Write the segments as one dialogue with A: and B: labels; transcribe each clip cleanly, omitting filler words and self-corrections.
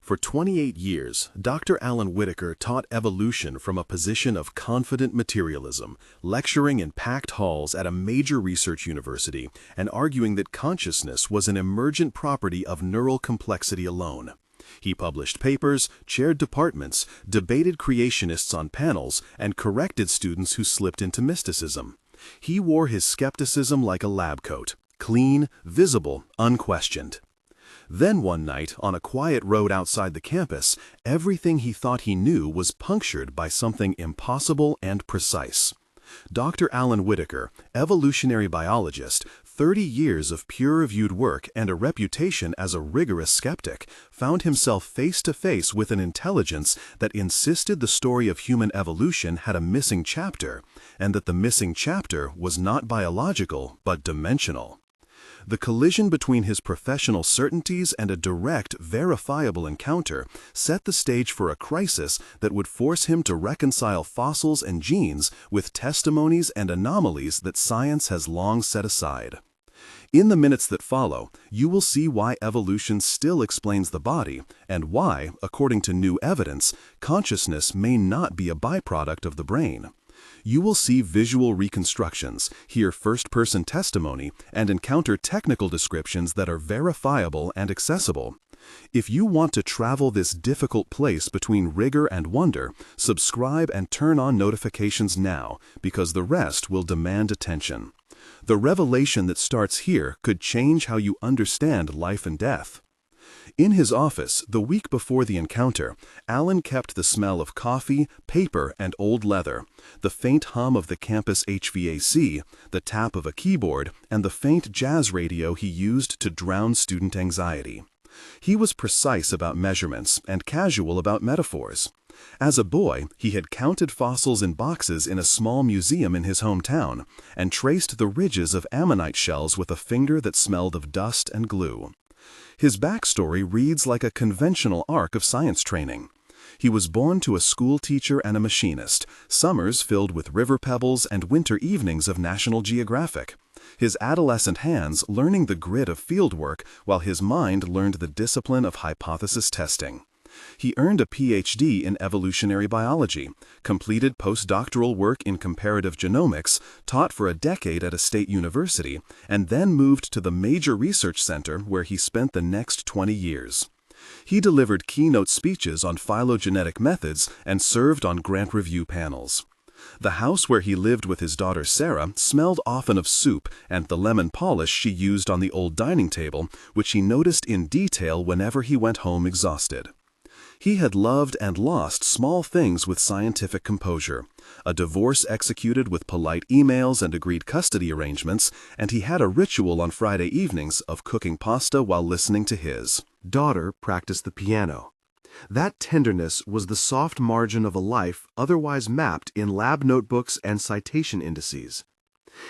A: For 28 years, Dr. Alan Whitaker taught evolution from a position of confident materialism, lecturing in packed halls at a major research university and arguing that consciousness was an emergent property of neural complexity alone. He published papers, chaired departments, debated creationists on panels, and corrected students who slipped into mysticism. He wore his skepticism like a lab coat, clean, visible, unquestioned. Then one night, on a quiet road outside the campus, everything he thought he knew was punctured by something impossible and precise. Dr. Alan Whitaker, evolutionary biologist, 30 years of peer-reviewed work and a reputation as a rigorous skeptic, found himself face to face with an intelligence that insisted the story of human evolution had a missing chapter, and that the missing chapter was not biological but dimensional. The collision between his professional certainties and a direct, verifiable encounter set the stage for a crisis that would force him to reconcile fossils and genes with testimonies and anomalies that science has long set aside. In the minutes that follow, you will see why evolution still explains the body, and why, according to new evidence, consciousness may not be a byproduct of the brain. You will see visual reconstructions, hear first-person testimony, and encounter technical descriptions that are verifiable and accessible. If you want to travel this difficult place between rigor and wonder, subscribe and turn on notifications now, because the rest will demand attention. The revelation that starts here could change how you understand life and death. In his office, the week before the encounter, Alan kept the smell of coffee, paper, and old leather, the faint hum of the campus HVAC, the tap of a keyboard, and the faint jazz radio he used to drown student anxiety. He was precise about measurements and casual about metaphors. As a boy, he had counted fossils in boxes in a small museum in his hometown and traced the ridges of ammonite shells with a finger that smelled of dust and glue. His backstory reads like a conventional arc of science training. He was born to a school teacher and a machinist, summers filled with river pebbles and winter evenings of National Geographic. His adolescent hands learning the grit of fieldwork while his mind learned the discipline of hypothesis testing. He earned a PhD in evolutionary biology, completed postdoctoral work in comparative genomics, taught for a decade at a state university, and then moved to the major research center where he spent the next 20 years. He delivered keynote speeches on phylogenetic methods and served on grant review panels. The house where he lived with his daughter Sarah smelled often of soup and the lemon polish she used on the old dining table, which he noticed in detail whenever he went home exhausted. He had loved and lost small things with scientific composure, a divorce executed with polite emails and agreed custody arrangements, and he had a ritual on Friday evenings of cooking pasta while listening to his daughter practice the piano. That tenderness was the soft margin of a life otherwise mapped in lab notebooks and citation indices.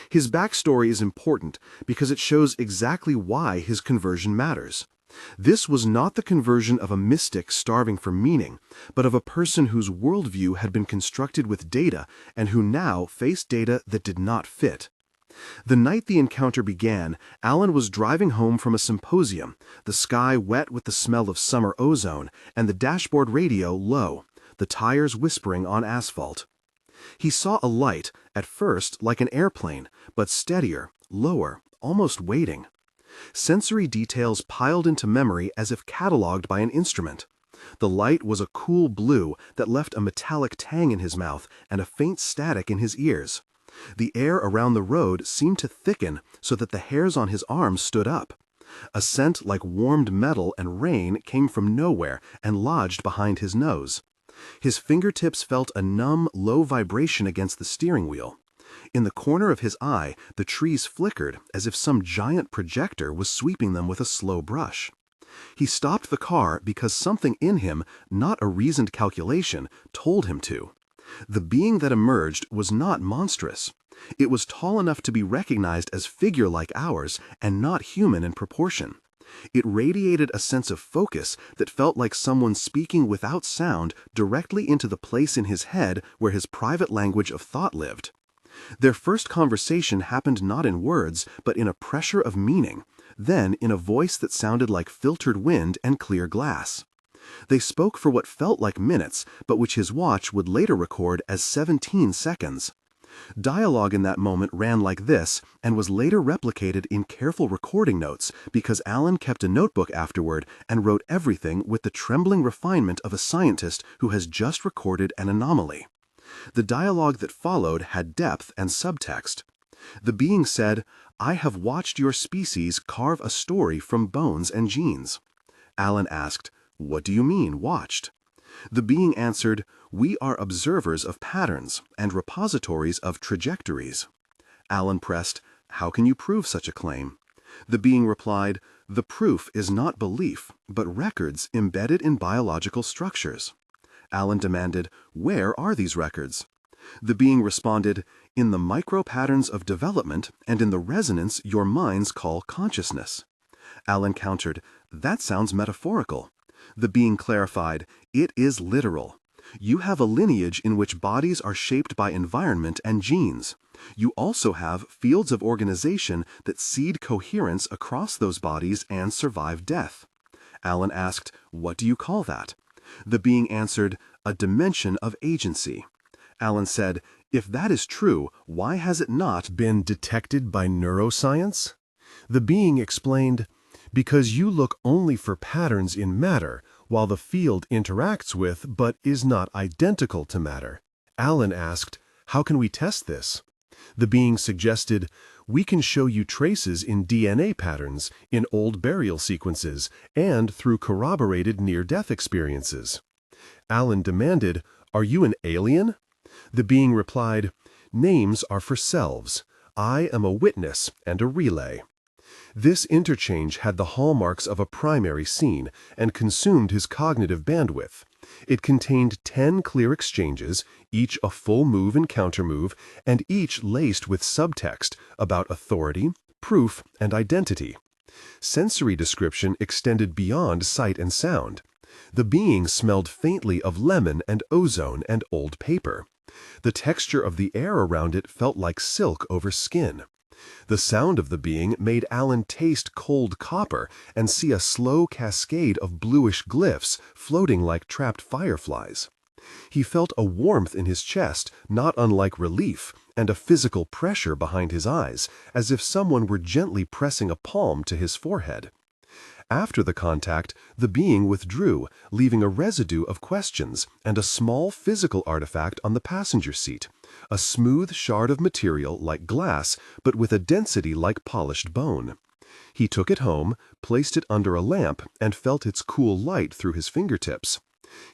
A: His backstory is important because it shows exactly why his conversion matters. This was not the conversion of a mystic starving for meaning, but of a person whose worldview had been constructed with data and who now faced data that did not fit. The night the encounter began, Alan was driving home from a symposium, the sky wet with the smell of summer ozone, and the dashboard radio low, the tires whispering on asphalt. He saw a light, at first like an airplane, but steadier, lower, almost waiting. Sensory details piled into memory as if cataloged by an instrument. The light was a cool blue that left a metallic tang in his mouth and a faint static in his ears. The air around the road seemed to thicken so that the hairs on his arms stood up. A scent like warmed metal and rain came from nowhere and lodged behind his nose. His fingertips felt a numb, low vibration against the steering wheel. In the corner of his eye, the trees flickered as if some giant projector was sweeping them with a slow brush. He stopped the car because something in him, not a reasoned calculation, told him to. The being that emerged was not monstrous. It was tall enough to be recognized as figure like ours and not human in proportion. It radiated a sense of focus that felt like someone speaking without sound directly into the place in his head where his private language of thought lived. Their first conversation happened not in words, but in a pressure of meaning, then in a voice that sounded like filtered wind and clear glass. They spoke for what felt like minutes, but which his watch would later record as 17 seconds. Dialogue in that moment ran like this and was later replicated in careful recording notes because Alan kept a notebook afterward and wrote everything with the trembling refinement of a scientist who has just recorded an anomaly. The dialogue that followed had depth and subtext. The being said, "I have watched your species carve a story from bones and genes." Alan asked, "What do you mean, watched?" The being answered, "We are observers of patterns and repositories of trajectories." Alan pressed, "How can you prove such a claim?" The being replied, "The proof is not belief, but records embedded in biological structures." Alan demanded, "Where are these records?" The being responded, "In the micro-patterns of development and in the resonance your minds call consciousness." Alan countered, "That sounds metaphorical." The being clarified, "It is literal. You have a lineage in which bodies are shaped by environment and genes. You also have fields of organization that seed coherence across those bodies and survive death." Alan asked, "What do you call that?" The being answered, "A dimension of agency." Alan said, "If that is true, why has it not been detected by neuroscience?" The being explained, "Because you look only for patterns in matter, while the field interacts with but is not identical to matter." Alan asked, "How can we test this?" The being suggested, "We can show you traces in DNA patterns, in old burial sequences, and through corroborated near-death experiences." Alan demanded, "Are you an alien?" The being replied, "Names are for selves. I am a witness and a relay." This interchange had the hallmarks of a primary scene and consumed his cognitive bandwidth. It contained 10 clear exchanges, each a full move and countermove, and each laced with subtext about authority, proof, and identity. Sensory description extended beyond sight and sound. The being smelled faintly of lemon and ozone and old paper. The texture of the air around it felt like silk over skin. The sound of the being made Alan taste cold copper and see a slow cascade of bluish glyphs floating like trapped fireflies. He felt a warmth in his chest, not unlike relief, and a physical pressure behind his eyes, as if someone were gently pressing a palm to his forehead. After the contact, the being withdrew, leaving a residue of questions and a small physical artifact on the passenger seat, a smooth shard of material like glass, but with a density like polished bone. He took it home, placed it under a lamp, and felt its cool light through his fingertips.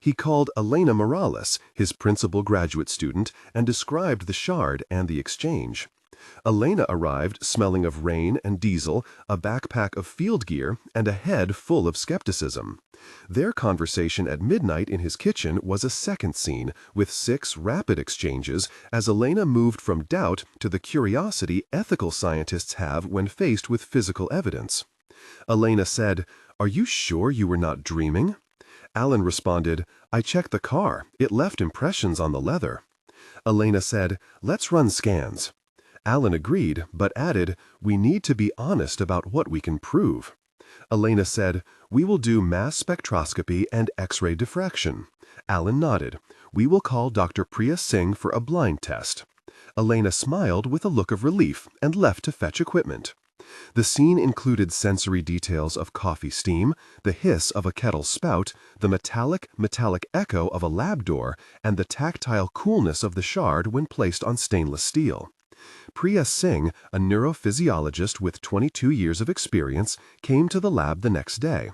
A: He called Elena Morales, his principal graduate student, and described the shard and the exchange. Elena arrived smelling of rain and diesel, a backpack of field gear, and a head full of skepticism. Their conversation at midnight in his kitchen was a second scene, with 6 rapid exchanges as Elena moved from doubt to the curiosity ethical scientists have when faced with physical evidence. Elena said, "Are you sure you were not dreaming?" Alan responded, "I checked the car. It left impressions on the leather." Elena said, "Let's run scans." Alan agreed, but added, "We need to be honest about what we can prove." Elena said, "We will do mass spectroscopy and X-ray diffraction." Alan nodded. "We will call Dr. Priya Singh for a blind test." Elena smiled with a look of relief and left to fetch equipment. The scene included sensory details of coffee steam, the hiss of a kettle spout, the metallic echo of a lab door, and the tactile coolness of the shard when placed on stainless steel. Priya Singh, a neurophysiologist with 22 years of experience, came to the lab the next day.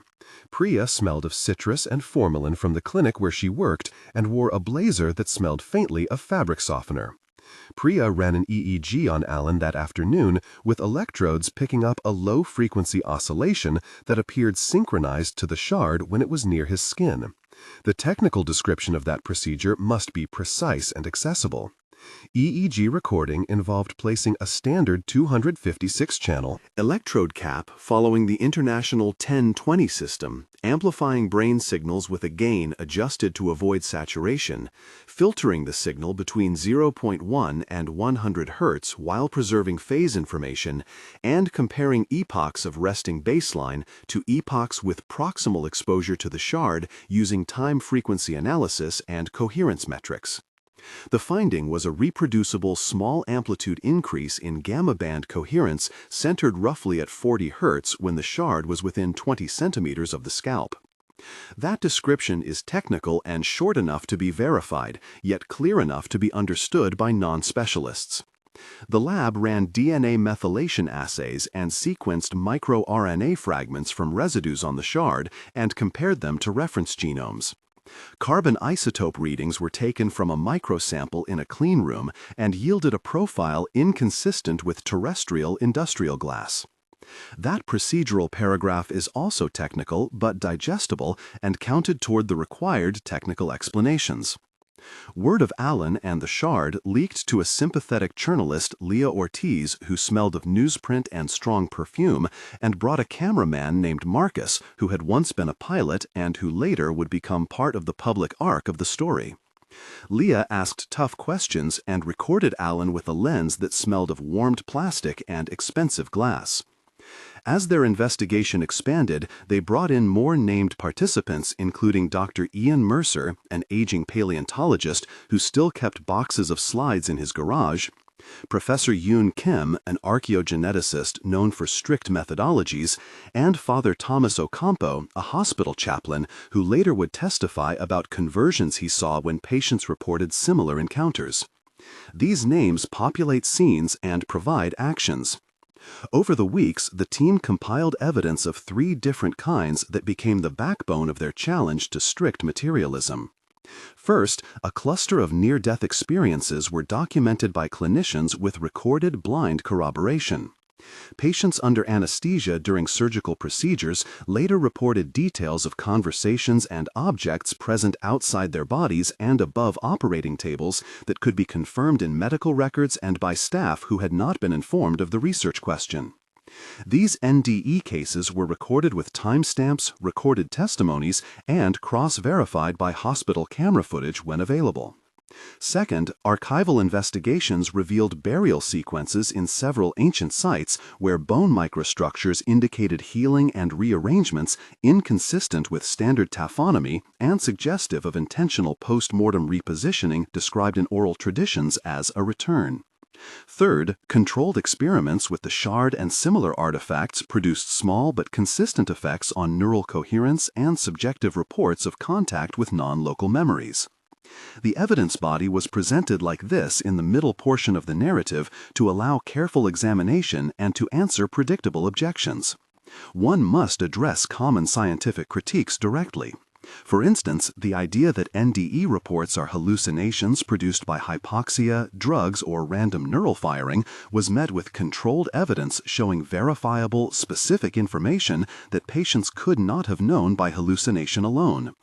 A: Priya smelled of citrus and formalin from the clinic where she worked and wore a blazer that smelled faintly of fabric softener. Priya ran an EEG on Alan that afternoon with electrodes picking up a low-frequency oscillation that appeared synchronized to the shard when it was near his skin. The technical description of that procedure must be precise and accessible.
B: EEG recording involved placing a standard 256-channel
A: electrode cap following the international 10-20 system, amplifying brain signals with a gain adjusted to avoid saturation, filtering the signal between 0.1 and 100 Hz while preserving phase information, and comparing epochs of resting baseline to epochs with proximal exposure to the shard using time-frequency analysis and coherence metrics. The finding was a reproducible small amplitude increase in gamma band coherence centered roughly at 40 Hz when the shard was within 20 centimeters of the scalp. That description is technical and short enough to be verified, yet clear enough to be understood by non-specialists. The lab ran DNA methylation assays and sequenced microRNA fragments from residues on the shard and compared them to reference genomes. Carbon isotope readings were taken from a microsample in a clean room and yielded a profile inconsistent with terrestrial industrial glass. That procedural paragraph is also technical but digestible and counted toward the required technical explanations. Word of Allen and the shard leaked to a sympathetic journalist, Leah Ortiz, who smelled of newsprint and strong perfume, and brought a cameraman named Marcus, who had once been a pilot and who later would become part of the public arc of the story. Leah asked tough questions and recorded Allen with a lens that smelled of warmed plastic and expensive glass. As their investigation expanded, they brought in more named participants, including Dr. Ian Mercer, an aging paleontologist who still kept boxes of slides in his garage, Professor Yoon Kim, an archaeogeneticist known for strict methodologies, and Father Thomas Ocampo, a hospital chaplain who later would testify about conversions he saw when patients reported similar encounters. These names populate scenes and provide actions. Over the weeks, the team compiled evidence of 3 different kinds that became the backbone of their challenge to strict materialism. First, a cluster of near-death experiences were documented by clinicians with recorded blind corroboration. Patients under anesthesia during surgical procedures later reported details of conversations and objects present outside their bodies and above operating tables that could be confirmed in medical records and by staff who had not been informed of the research question. These NDE cases were recorded with timestamps, recorded testimonies, and cross-verified by hospital camera footage when available. Second, archival investigations revealed burial sequences in several ancient sites where bone microstructures indicated healing and rearrangements inconsistent with standard taphonomy and suggestive of intentional post-mortem repositioning described in oral traditions as a return. Third, controlled experiments with the shard and similar artifacts produced small but consistent effects on neural coherence and subjective reports of contact with non-local memories. The evidence body was presented like this in the middle portion of the narrative to allow careful examination and to answer predictable objections. One must address common scientific critiques directly. For instance, the idea that NDE reports are hallucinations produced by hypoxia, drugs, or random neural firing was met with controlled evidence showing verifiable, specific information that patients could not have known by hallucination alone.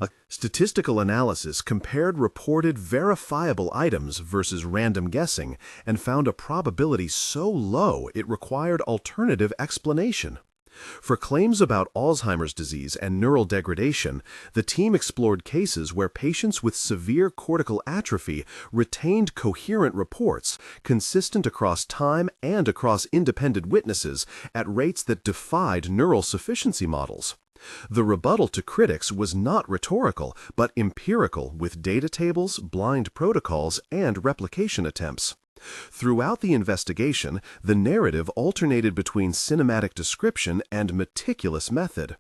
A: A statistical analysis compared reported verifiable items versus random guessing and found a probability so low it required alternative explanation. For claims about Alzheimer's disease and neural degradation, the team explored cases where patients with severe cortical atrophy retained coherent reports, consistent across time and across independent witnesses, at rates that defied neural sufficiency models. The rebuttal to critics was not rhetorical, but empirical, with data tables, blind protocols, and replication attempts. Throughout the investigation, the narrative alternated between cinematic description and meticulous method.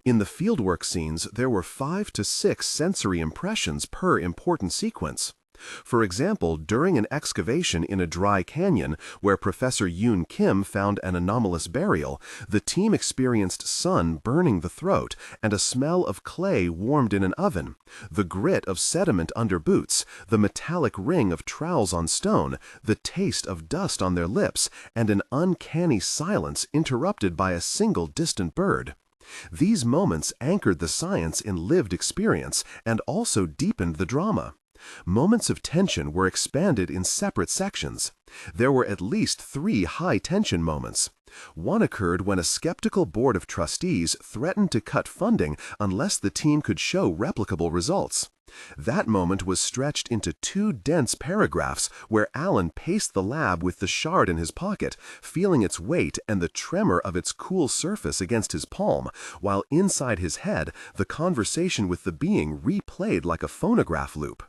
A: In the fieldwork scenes, there were 5 to 6 sensory impressions per important sequence. For example, during an excavation in a dry canyon where Professor Yoon Kim found an anomalous burial, the team experienced sun burning the throat and a smell of clay warmed in an oven, the grit of sediment under boots, the metallic ring of trowels on stone, the taste of dust on their lips, and an uncanny silence interrupted by a single distant bird. These moments anchored the science in lived experience and also deepened the drama.
B: Moments of tension were expanded in separate sections. There were at least 3 high-tension moments. One occurred when a skeptical board of trustees threatened to cut funding unless the team could show replicable results. That moment was stretched into 2 dense paragraphs where Allen paced the lab with the shard in his pocket, feeling its weight and the tremor of its cool surface against his palm, while inside his head, the conversation with the being replayed like a phonograph loop.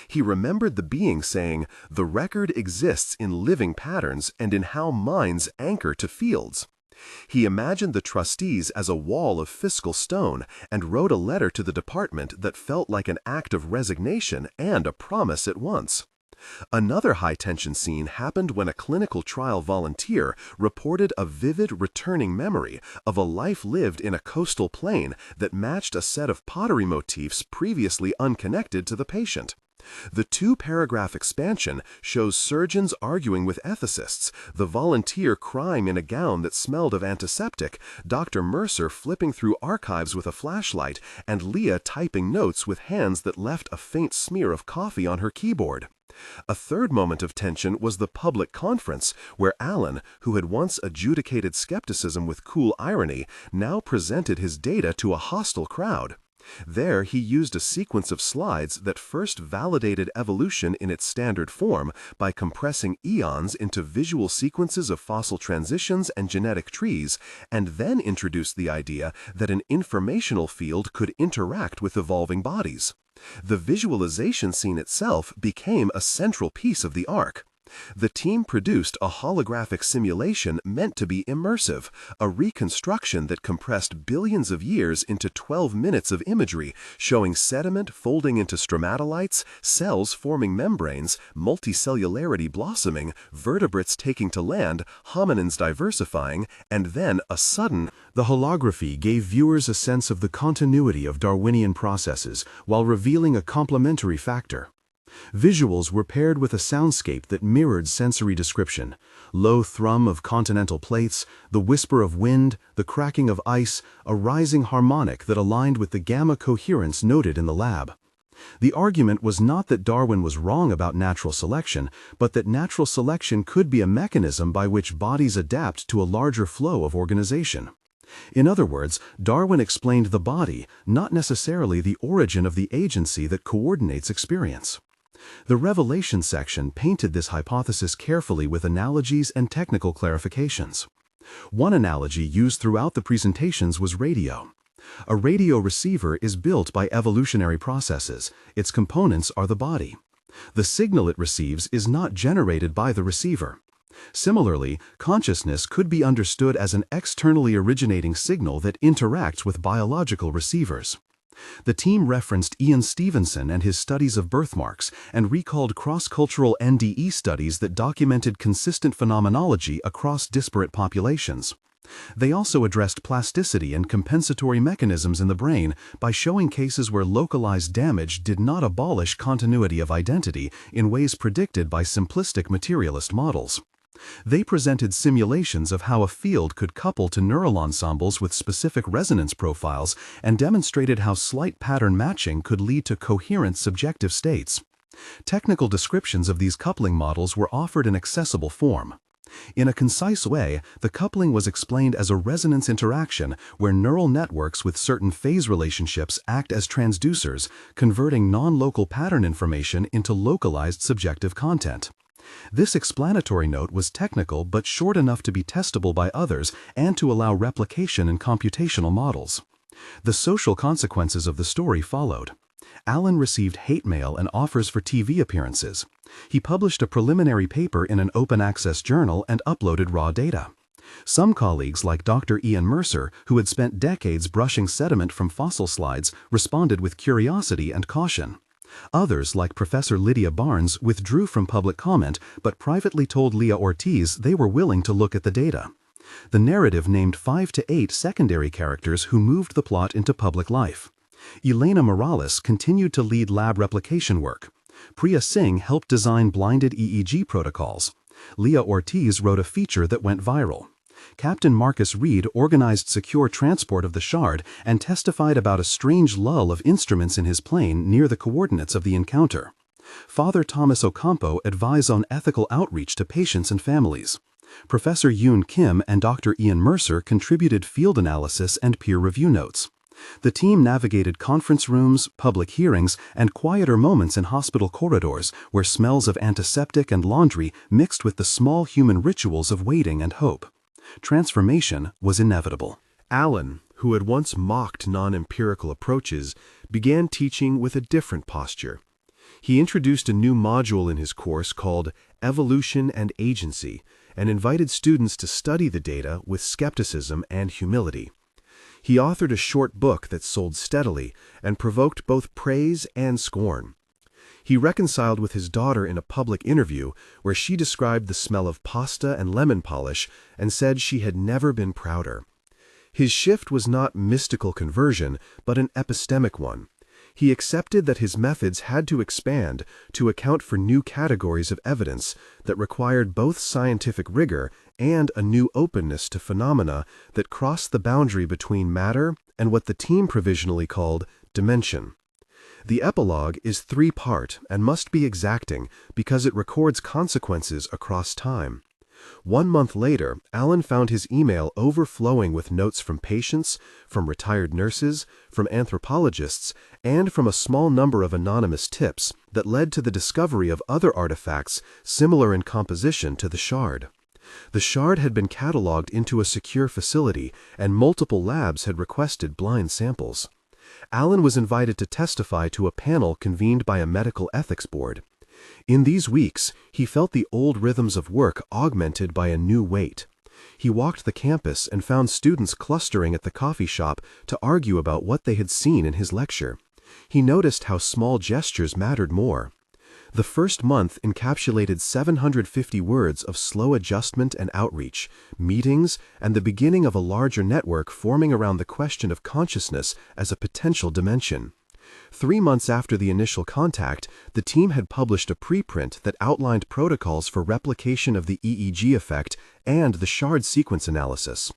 B: He remembered the being saying, "The record exists in living patterns and in how minds anchor to fields." He imagined the trustees as a wall of fiscal stone and wrote a letter to the department that felt like an act of resignation and a promise at once. Another high-tension scene happened when a clinical trial volunteer reported a vivid returning memory of a life lived in a coastal plain that matched a set of pottery motifs previously unconnected to the patient. The 2-paragraph expansion shows surgeons arguing with ethicists, the volunteer crying in a gown that smelled of antiseptic, Dr. Mercer flipping through archives with a flashlight, and Leah typing notes with hands that left a faint smear of coffee on her keyboard. A third moment of tension was the public conference, where Allen, who had once adjudicated skepticism with cool irony, now presented his data to a hostile crowd. There, he used a sequence of slides that first validated evolution in its standard form by compressing eons into visual sequences of fossil transitions and genetic trees, and then introduced the idea that an informational field could interact with evolving bodies. The visualization scene itself became a central piece of the arc. The team produced a holographic simulation meant to be immersive, a reconstruction that compressed billions of years into 12 minutes of imagery, showing sediment folding into stromatolites, cells forming membranes, multicellularity blossoming, vertebrates taking to land, hominins diversifying, and then a sudden.
A: The holography gave viewers a sense of the continuity of Darwinian processes while revealing a complementary factor. Visuals were paired with a soundscape that mirrored sensory description: low thrum of continental plates, the whisper of wind, the cracking of ice, a rising harmonic that aligned with the gamma coherence noted in the lab. The argument was not that Darwin was wrong about natural selection, but that natural selection could be a mechanism by which bodies adapt to a larger flow of organization. In other words, Darwin explained the body, not necessarily the origin of the agency that coordinates experience. The Revelation section painted this hypothesis carefully with analogies and technical clarifications. One analogy used throughout the presentations was radio. A radio receiver is built by evolutionary processes. Its components are the body. The signal it receives is not generated by the receiver. Similarly, consciousness could be understood as an externally originating signal that interacts with biological receivers. The team referenced Ian Stevenson and his studies of birthmarks and recalled cross-cultural NDE studies that documented consistent phenomenology across disparate populations. They also addressed plasticity and compensatory mechanisms in the brain by showing cases where localized damage did not abolish continuity of identity in ways predicted by simplistic materialist models. They presented simulations of how a field could couple to neural ensembles with specific resonance profiles and demonstrated how slight pattern matching could lead to coherent subjective states. Technical descriptions of these coupling models were offered in accessible form. In a concise way, the coupling was explained as a resonance interaction where neural networks with certain phase relationships act as transducers, converting non-local pattern information into localized subjective content. This explanatory note was technical but short enough to be testable by others and to allow replication in computational models. The social consequences of the story followed. Allen received hate mail and offers for TV appearances. He published a preliminary paper in an open-access journal and uploaded raw data. Some colleagues, like Dr. Ian Mercer, who had spent decades brushing sediment from fossil slides, responded with curiosity and caution. Others, like Professor Lydia Barnes, withdrew from public comment but privately told Leah Ortiz they were willing to look at the data. The narrative named 5 to 8 secondary characters who moved the plot into public life. Elena Morales continued to lead lab replication work. Priya Singh helped design blinded EEG protocols. Leah Ortiz wrote a feature that went viral. Captain Marcus Reed organized secure transport of the shard and testified about a strange lull of instruments in his plane near the coordinates of the encounter.
C: Father Thomas Ocampo advised on ethical outreach to patients and families. Professor Yoon Kim and Dr. Ian Mercer contributed field analysis and peer review notes. The team navigated conference rooms, public hearings, and quieter moments in hospital corridors where smells of antiseptic and laundry mixed with the small human rituals of waiting and hope. Transformation was inevitable.
B: Allen, who had once mocked non-empirical approaches, began teaching with a different posture. He introduced a new module in his course called Evolution and Agency and invited students to study the data with skepticism and humility. He authored a short book that sold steadily and provoked both praise and scorn. He reconciled with his daughter in a public interview where she described the smell of pasta and lemon polish and said she had never been prouder. His shift was not mystical conversion, but an epistemic one. He accepted that his methods had to expand to account for new categories of evidence that required both scientific rigor and a new openness to phenomena that crossed the boundary between matter and what the team provisionally called dimension. The epilogue is three-part and must be exacting because it records consequences across time. 1 month later, Allen found his email overflowing with notes from patients, from retired nurses, from anthropologists, and from a small number of anonymous tips that led to the discovery of other artifacts similar in composition to the shard. The shard had been cataloged into a secure facility, and multiple labs had requested blind samples. Allen was invited to testify to a panel convened by a medical ethics board. In these weeks, he felt the old rhythms of work augmented by a new weight. He walked the campus and found students clustering at the coffee shop to argue about what they had seen in his lecture. He noticed how small gestures mattered more. The first month encapsulated 750 words of slow adjustment and outreach, meetings, and the beginning of a larger network forming around the question of consciousness as a potential dimension. 3 months after the initial contact, the team had published a preprint that outlined protocols for replication of the EEG effect and the shard sequence analysis.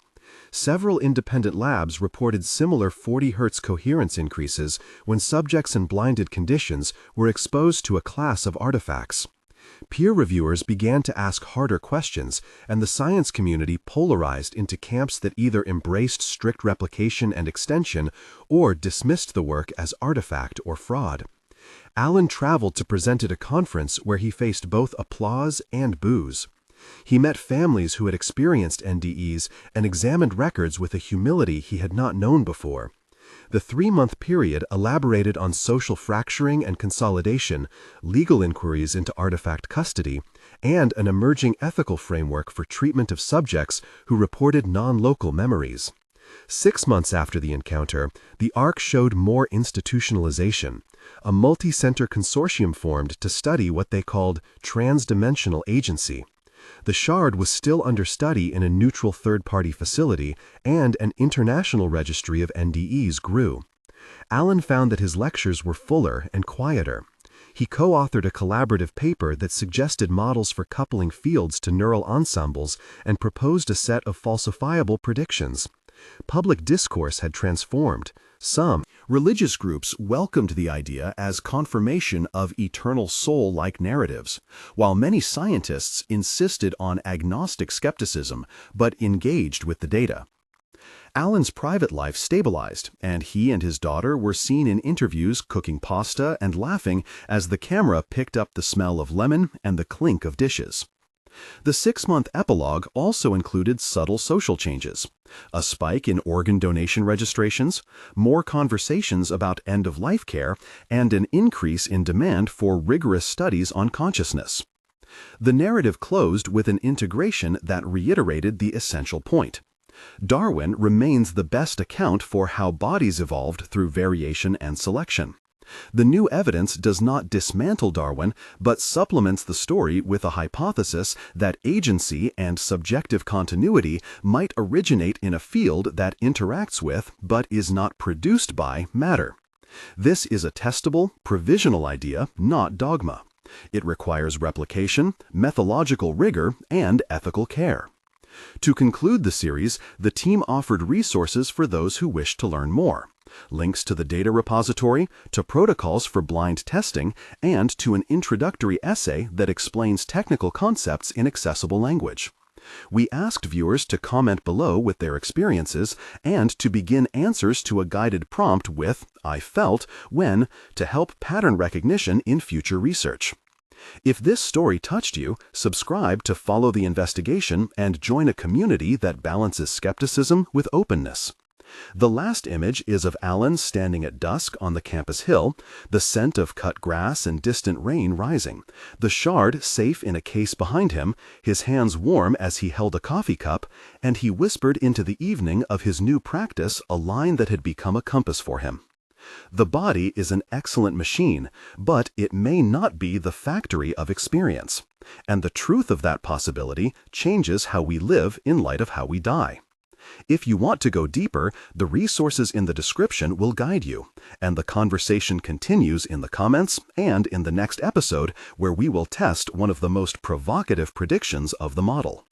B: Several independent labs reported similar 40 Hz coherence increases when subjects in blinded conditions were exposed to a class of artifacts. Peer reviewers began to ask harder questions, and the science community polarized into camps that either embraced strict replication and extension or dismissed the work as artifact or fraud. Allen traveled to present at a conference where he faced both applause and boos. He met families who had experienced NDEs and examined records with a humility he had not known before. The 3-month period elaborated on social fracturing and consolidation, legal inquiries into artifact custody, and an emerging ethical framework for treatment of subjects who reported non-local memories. 6 months after the encounter, the arc showed more institutionalization. A multi-center consortium formed to study what they called transdimensional agency. The shard was still under study in a neutral third-party facility, and an international registry of NDEs grew. Allen found that his lectures were fuller and quieter. He co-authored a collaborative paper that suggested models for coupling fields to neural ensembles and proposed a set of falsifiable predictions. Public discourse had transformed. Some
A: religious groups welcomed the idea as confirmation of eternal soul-like narratives, while many scientists insisted on agnostic skepticism but engaged with the data. Allen's private life stabilized, and he and his daughter were seen in interviews cooking pasta and laughing as the camera picked up the smell of lemon and the clink of dishes. The 6-month epilogue also included subtle social changes: a spike in organ donation registrations, more conversations about end-of-life care, and an increase in demand for rigorous studies on consciousness. The narrative closed with an integration that reiterated the essential point. Darwin remains the best account for how bodies evolved through variation and selection. The new evidence does not dismantle Darwin, but supplements the story with a hypothesis that agency and subjective continuity might originate in a field that interacts with, but is not produced by, matter. This is a testable, provisional idea, not dogma. It requires replication, methodological rigor, and ethical care. To conclude the series, the team offered resources for those who wish to learn more.
B: links to the data repository, to protocols for blind testing, and to an introductory essay that explains technical concepts in accessible language. We asked viewers to comment below with their experiences and to begin answers to a guided prompt with "I felt" when to help pattern recognition in future research. If this story touched you, subscribe to follow the investigation and join a community that balances skepticism with openness. The last image is of Alan standing at dusk on the campus hill, the scent of cut grass and distant rain rising, the shard safe in a case behind him, his hands warm as he held a coffee cup, and he whispered into the evening of his new practice a line that had become a compass for him. The body is an excellent machine, but it may not be the factory of experience, and the truth of that possibility changes how we live in light of how we die. If you want to go deeper, the resources in the description will guide you, and the conversation continues in the comments and in the next episode where we will test one of the most provocative predictions of the model.